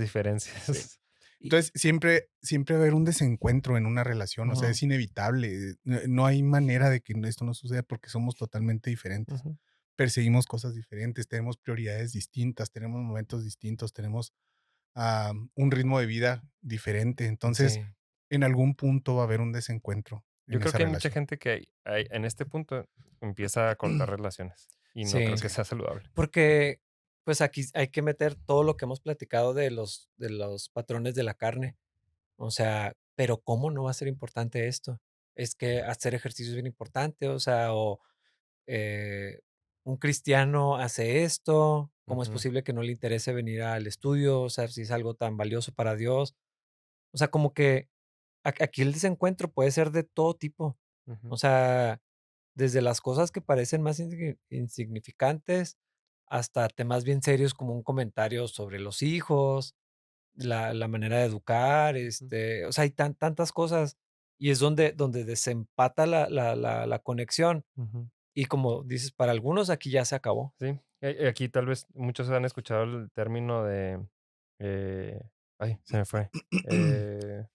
Sí. diferencias. Y, Entonces, siempre va a haber un desencuentro en una relación, o sea, ujú, es inevitable. No hay manera de que esto no suceda porque somos totalmente diferentes. Ujú, Perseguimos cosas diferentes, tenemos prioridades distintas, tenemos momentos distintos, tenemos un ritmo de vida diferente. Entonces, sí. en algún punto va a haber un desencuentro Yo en creo esa que hay mucha relación. gente que en este punto empieza a cortar relaciones y no creo Sí. que Sí. sea saludable. Porque, pues, aquí hay que meter todo lo que hemos platicado de los patrones de la carne. O sea, pero, ¿cómo no va a ser importante esto? Es que hacer ejercicio es bien importante, o sea, eh, un cristiano hace esto, ¿cómo es Ujú, posible que no le interese venir al estudio? O sea, si es algo tan valioso para Dios. O sea, como que aquí el desencuentro puede ser de todo tipo. ujú, O sea, desde las cosas que parecen más insignificantes hasta temas bien serios como un comentario sobre los hijos, la manera de educar, ujú, o sea, hay tantas cosas y es donde desempata la conexión. ujú. Y como dices, para algunos aquí ya se acabó. Sí, aquí tal vez muchos han escuchado el término de, eh, ay, se me fue. Eh,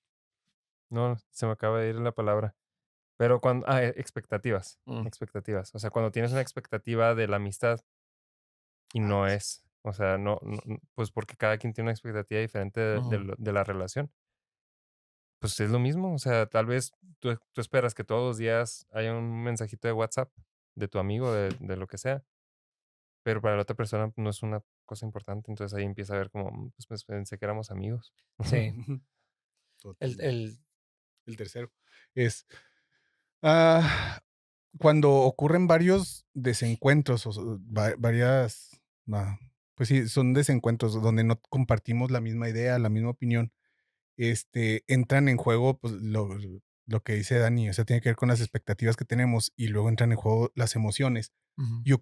no, se me acaba de ir la palabra. Pero cuando, expectativas, Mm, expectativas. O sea, cuando tienes una expectativa de la amistad y Ah, no sí. es, o sea, pues porque cada quien tiene una expectativa diferente ujú, de la relación. Pues es lo mismo, o sea, tal vez tú esperas que todos los días haya un mensajito de WhatsApp de tu amigo, de lo que sea, pero para la otra persona no es una cosa importante, entonces ahí empieza a ver como, pues pensé que éramos amigos. sí, el Totalmente. el El tercero es ah, cuando ocurren varios desencuentros varias, pues sí, son desencuentros donde no compartimos la misma idea, la misma opinión. Entran en juego, pues, lo que dice Dani, o sea, tiene que ver con las expectativas que tenemos y luego entran en juego las emociones ujú, y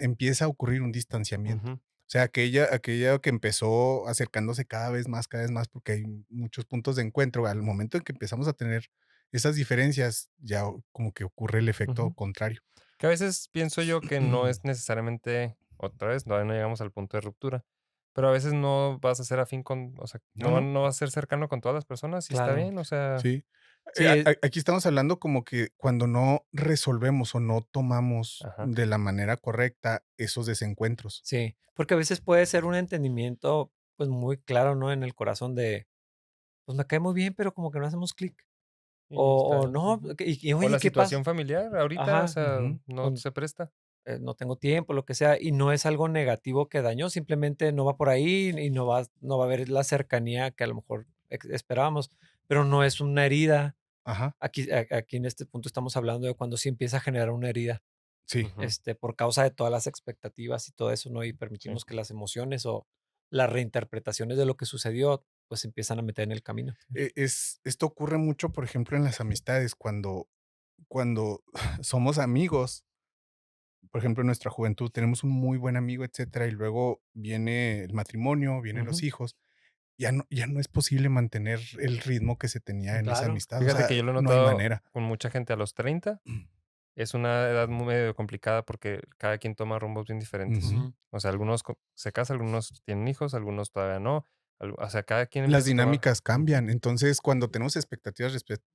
empieza a ocurrir un distanciamiento. Ujú, O sea, aquella que empezó acercándose cada vez más, porque hay muchos puntos de encuentro. Al momento en que empezamos a tener esas diferencias, ya como que ocurre el efecto ujú. contrario. Que a veces pienso yo que no es necesariamente, otra vez, todavía no llegamos al punto de ruptura, pero a veces no vas a ser afín con, o sea, No, no, no vas a ser cercano con todas las personas y está claro. bien, o sea, sí. Sí, Aquí estamos hablando como que cuando no resolvemos o no tomamos ajá. de la manera correcta esos desencuentros. sí, porque a veces puede ser un entendimiento, pues, muy claro, ¿no? En el corazón de, pues, me cae muy bien, pero como que no hacemos clic. Y O está, no, ujú. O oye, la ¿qué pasa? situación familiar ahorita, o Ajá, sea, Ujú. no con se presta. no tengo tiempo, lo que sea, y no es algo negativo que dañó, simplemente no va por ahí y no va a haber la cercanía que a lo mejor esperábamos, pero no es una herida. Ajá, Aquí en este punto estamos hablando de cuando sí empieza a generar una herida, sí. Ujú, por causa de todas las expectativas y todo eso, ¿no? Y sí. permitimos que las emociones o las reinterpretaciones de lo que sucedió, pues, se empiezan a meter en el camino. Esto ocurre mucho, por ejemplo, en las amistades, cuando somos amigos, por ejemplo, en nuestra juventud tenemos un muy buen amigo, etcétera, y luego viene el matrimonio, vienen los Ujú. hijos, ya no es posible mantener el ritmo que se tenía en esa Claro. amistad, o Fíjate sea, que yo lo he no hay notado manera. con mucha gente a los 30, es una edad muy medio complicada porque cada quien toma rumbos bien diferentes. Ujú. Ujú. O sea, algunos se casan, algunos tienen hijos, algunos todavía no. O sea, cada quien Las empieza a tomar. dinámicas Ujú. cambian. Entonces, cuando tenemos expectativas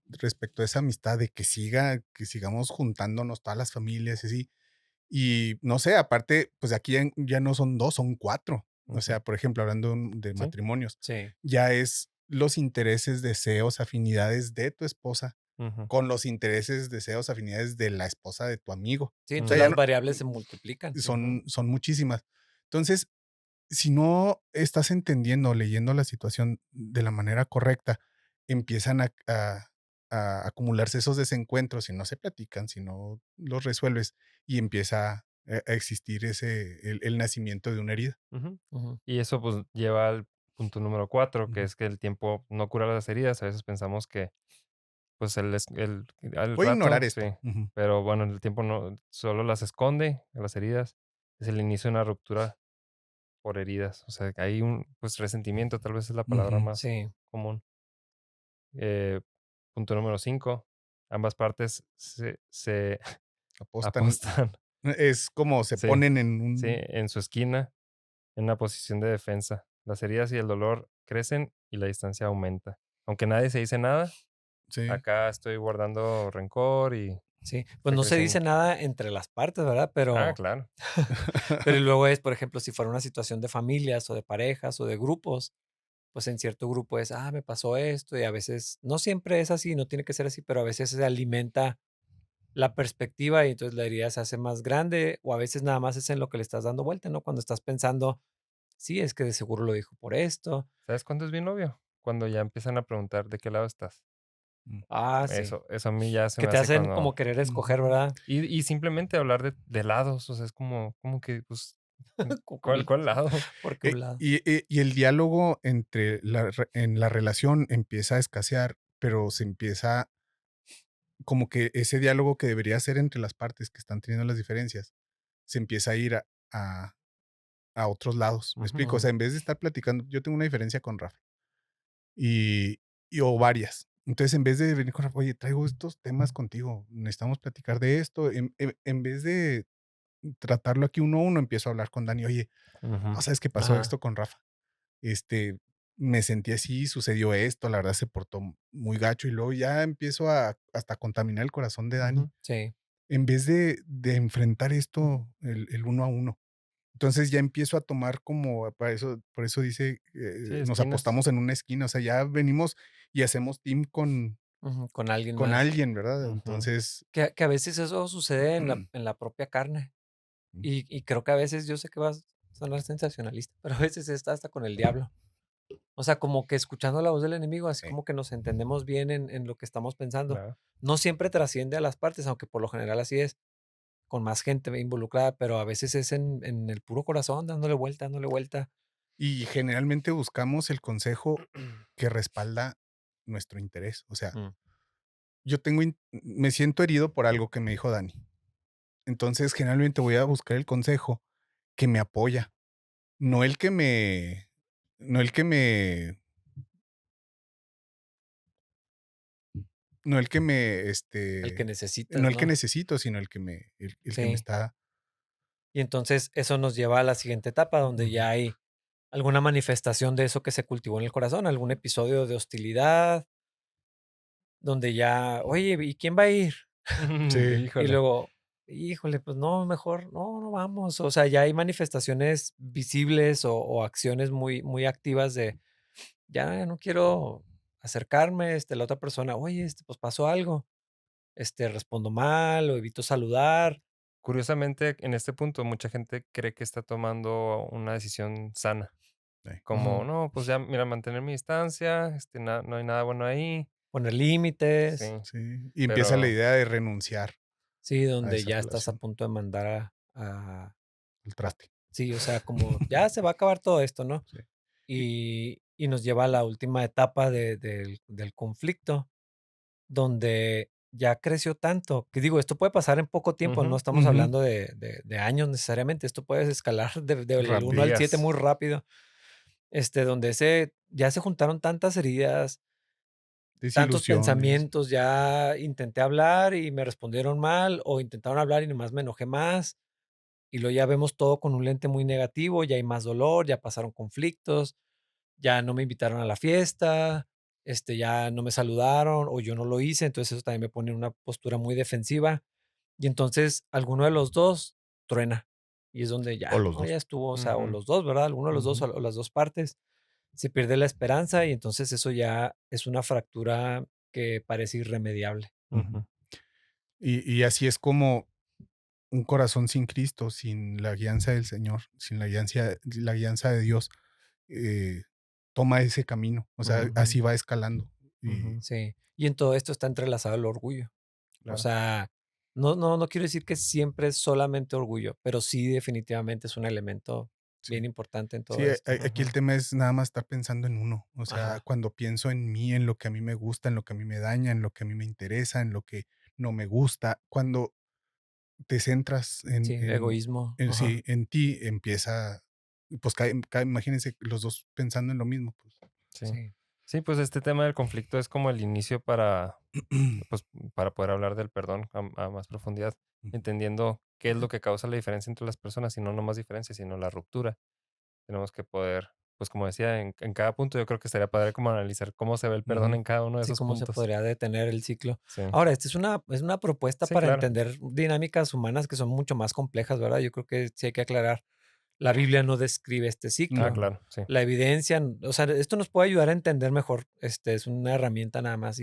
respecto a esa amistad de que sigamos juntándonos todas las familias y así, y no sé, aparte, pues aquí ya no son 2, son 4. O Ujú. sea, por ejemplo, hablando de Sí. matrimonios, Sí. ya es los intereses, deseos, afinidades de tu esposa Ujú. con los intereses, deseos, afinidades de la esposa de tu amigo. Sí, O sea, entonces ya las no variables se multiplican. Ujú. son muchísimas. Entonces, si no estás entendiendo, leyendo la situación de la manera correcta, empiezan a acumularse esos desencuentros si no se platican, si no los resuelves y empieza a existir el nacimiento de una herida. Ujú. Ujú. Y eso pues lleva al punto número 4, que Ujú. es que el tiempo no cura las heridas. A veces pensamos que pues al Voy a ignorar rato, sí, esto. Ujú. pero bueno, el tiempo no solo las esconde, las heridas. Es el inicio de una ruptura por heridas. O sea, que hay un pues resentimiento, tal vez es la palabra Ujú. más Sí. común. Eh, Punto número 5, ambas partes se Apostan. apostan, Es como se sí, ponen en sí, un... en su esquina, en una posición de defensa. Las heridas y el dolor crecen y la distancia aumenta. Aunque nadie se dice nada, Sí. acá estoy guardando rencor y Sí. Pues está no se dice creciendo. nada entre las partes, ¿verdad? Ah, Pero, claro. pero luego es, por ejemplo, si fuera una situación de familias o de parejas o de grupos, pues en cierto grupo es, me pasó esto y a veces, no siempre es así, no tiene que ser así, pero a veces se alimenta la perspectiva y entonces la herida se hace más grande o a veces nada más es en lo que le estás dando vuelta, ¿no? Cuando estás pensando, sí, es que de seguro lo dijo por esto. ¿Sabes cuándo es bien obvio? Cuando ya empiezan a preguntar de qué lado estás. Mm. Sí, Eso a mí ya se que me te hace hacen cuando como querer Ujú. escoger, ¿verdad? y simplemente hablar de lados, o sea, es como que, pues, ¿cuál ¿Cuál? lado? ¿Por qué un lado? Y el diálogo en la relación empieza a escasear, pero se empieza como que ese diálogo que debería ser entre las partes que están teniendo las diferencias, se empieza a ir a, a otros lados. ¿Me Ujú. explico? O Ujú. sea, en vez de estar platicando, yo tengo una diferencia con Rafa y, o varias. Entonces, en vez de venir con Rafa, oye, traigo estos temas contigo, necesitamos platicar de esto, en vez de tratarlo aquí uno a uno, empiezo a hablar con Dani, oye, Ujú. ¿no sabes qué pasó Ajá. esto con Rafa? Me sentí así, sucedió esto, la verdad se portó muy gacho y luego ya empiezo a hasta contaminar el corazón de Dani, Ujú. Sí. en vez de enfrentar esto el uno a uno. Entonces ya empiezo a tomar como, por eso dice, Sí, nos esquinas. apostamos en una esquina, o sea, ya venimos y hacemos team Ujú. Con alguien con más. alguien, ¿verdad? Ujú. Entonces, Que a veces eso sucede en la propia carne. Y creo que a veces, yo sé que vas a sonar sensacionalista, pero a veces está hasta con el diablo. O sea, como que escuchando la voz del enemigo, así sí, como que nos entendemos bien en lo que estamos pensando. Claro. No siempre trasciende a las partes, aunque por lo general así es, con más gente involucrada, pero a veces es en el puro corazón, dándole vuelta, dándole vuelta. y generalmente buscamos el consejo que respalda nuestro interés, o sea, Mm. me siento herido por algo que me dijo Dani. Entonces, generalmente voy a buscar el consejo que me apoya, no el que me no el que me no el que me, El que no necesitas, el que ¿no? necesito, sino el que me Sí. está Y entonces eso nos lleva a la siguiente etapa, donde ujú. ya hay alguna manifestación de eso que se cultivó en el corazón, algún episodio de hostilidad, donde ya, oye, ¿y quién va a ir? Sí, Y Híjole. luego, híjole, pues no, mejor no vamos. O sea, ya hay manifestaciones visibles o acciones muy, muy activas de, ya no quiero acercarme, la otra persona, oye, pues pasó algo, respondo mal o evito saludar. Curiosamente, en este punto, mucha gente cree que está tomando una decisión sana. sí, Como, Ujú. no, pues ya, mira, mantener mi distancia, no hay nada bueno ahí. Poner Sí, límites, sí, y empieza la pero idea de renunciar sí, a donde esa ya estás a relación, punto de mandar a el traste. sí, o sea, como ya se va a acabar todo esto, ¿no? Sí, y Y nos lleva a la última etapa del conflicto, donde ya creció tanto, que digo, esto puede pasar en poco tiempo, no ujú, estamos ujú, hablando de años necesariamente, esto puede escalar del uno al rápido. 7 días. muy rápido, donde ya se juntaron tantas heridas, tantos Desilusiones. pensamientos, ya intenté hablar y me respondieron mal, o intentaron hablar y nomás me enojé más, y luego ya vemos todo con un lente muy negativo, ya hay más dolor, ya pasaron conflictos, ya no me invitaron a la fiesta, ya no me saludaron o yo no lo hice, entonces eso también me pone en una postura muy defensiva y entonces alguno de los dos truena y es donde O ya, los ¿no? Ya dos. estuvo, o sea, o Ujú. los dos, ¿verdad? Alguno de los dos Ujú. o las dos partes, se pierde la esperanza y entonces eso ya es una fractura que parece irremediable. Ujú. Y así es como un corazón sin Cristo, sin la guianza del Señor, sin la guianza de Dios, eh, toma ese camino. O sea, Ujú. así va escalando. Y Ujú. Sí, y en todo esto está entrelazado el orgullo. O Claro. sea, no quiero decir que siempre es solamente orgullo, pero sí definitivamente es un elemento bien sí. importante en Sí, todo esto. aquí el Ujú. tema es nada más estar pensando en uno. O sea, Ajá, cuando pienso en mí, en lo que a mí me gusta, en lo que a mí me daña, en lo que a mí me interesa, en lo que no me gusta, cuando te centras sí, egoísmo, ajá, sí, en ti, empieza, pues imagínense los dos pensando en lo mismo. Pues. Sí. sí, Sí, pues este tema del conflicto es como el inicio para, pues, para poder hablar del perdón a más profundidad, entendiendo qué es lo que causa la diferencia entre las personas, y no nomás diferencia, sino la ruptura. Tenemos que poder, pues como decía, en cada punto yo creo que estaría padre como analizar cómo se ve el perdón ujú. en cada uno de Sí, esos cómo se puntos. podría detener el ciclo. Sí, Ahora, esta es una propuesta sí, para claro. entender dinámicas humanas que son mucho más complejas, ¿verdad? Yo creo que sí hay que aclarar. La Biblia no describe este Ah, ciclo. claro, sí. La evidencia, o sea, esto nos puede ayudar a entender mejor, es una herramienta nada más,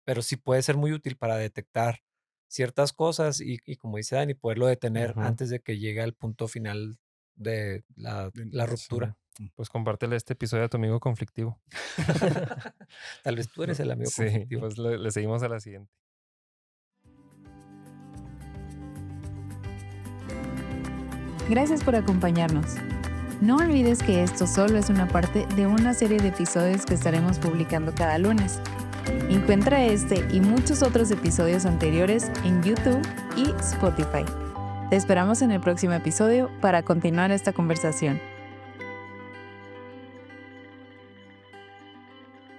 pero sí puede ser muy útil para detectar ciertas cosas y como dice Dani, poderlo detener Ujú. antes de que llegue al punto final de la Sí. ruptura. Pues compártele este episodio a tu amigo conflictivo. Tal vez tú eres el amigo Sí, conflictivo. pues le seguimos a la siguiente. Gracias por acompañarnos. No olvides que esto solo es una parte de una serie de episodios que estaremos publicando cada lunes. Encuentra este y muchos otros episodios anteriores en YouTube y Spotify. Te esperamos en el próximo episodio para continuar esta conversación.